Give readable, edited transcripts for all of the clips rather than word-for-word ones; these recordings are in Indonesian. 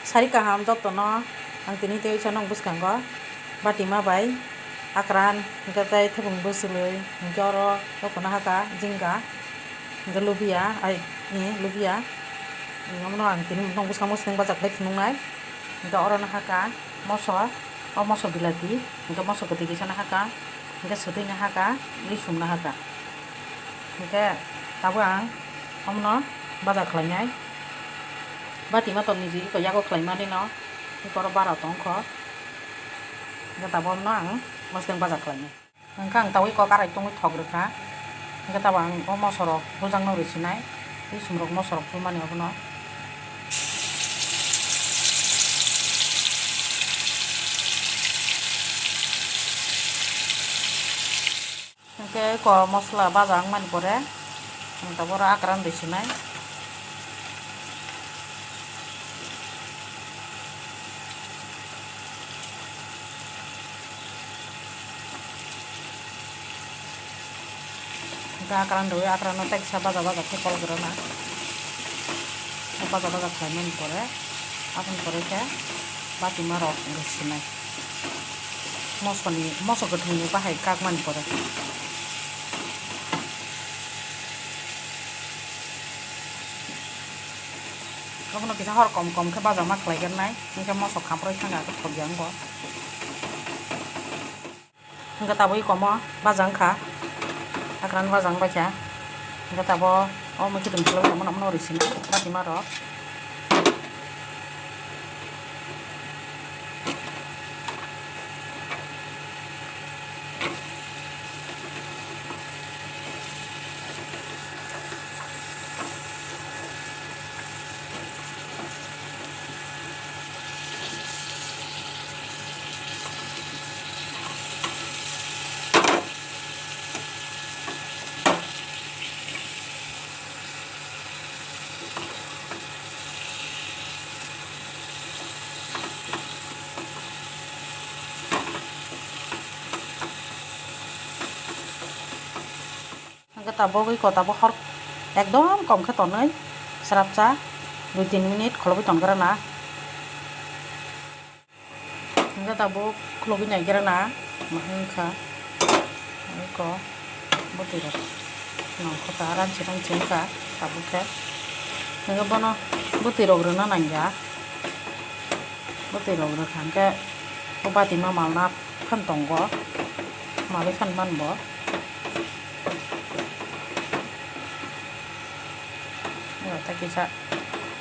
sari kaham jotono ang tini tei chano buskango bati ma bai akran hingke tei thebung bwswlui hingke oro jotono haka jingga hingke lubia lubia ngomno ang tini nong buskango musling bajaklai phunuknai hingke oro no haka moso o moso bilati hingke moso gotui kisana haka hingke swtui na haka lisum na haka hingke tabo ang omno baja khlainai bati ma ton niji ko yago khlaimani no iko bara tongkho hingke tabo omno ang musling baja khlainai hingke ang tawui ko karai tongui thok rwkha hingke tabo ang o moso rok bujang no rwsinai lisum rok moso rok phulmani obono hingke ko mosla baja mani pore tabo oro akran rwsinai akran doi akran no teksa baja ke kol grana baja khlaimani pore apun pore ke bati ma rok rwsinai moso gothoi ni bahai kakmani pore obono kisa hor kom ke baja ma khlaigannai hingke moso khamproi thanga ke thokjang bo hingke tabo ikomo baja wngkha akran bajang baikha hingke tabo o mukidung khuloi tongmani rwsinai bati ma rok hingke tabo tabo hor ekdom kom khe tonoi srapcha 2-3 minute khulogoi tonggrana hingke tabo khulogoi naigrana wngkha ko boti rok nongkhota ranchi wngkha tabo khe hingke bono boti rok rwna naingjak boti rok rwkha hingke o bati ma malna phan tongo malai phanmani bo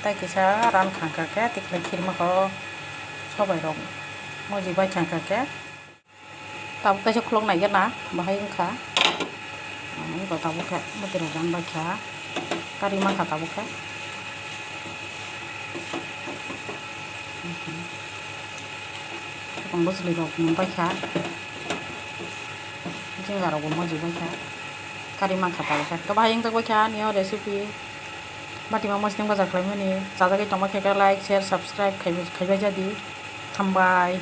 tai kisa ran khangkha ke tiklai khirma ko sobai rok moji bai khangkha ke tabo kaisa khulok naigana bahai wngkha ko tabo khe boti rok jan baikha kari mankha tabo khe bujli rok baikha jinga rok moji baikha kari mankha tabo khe bahai wngjak baikha nio recipe bati ma musling baja khlaimani jajagui tongma khe like share subscribe khaibai jadi thambai।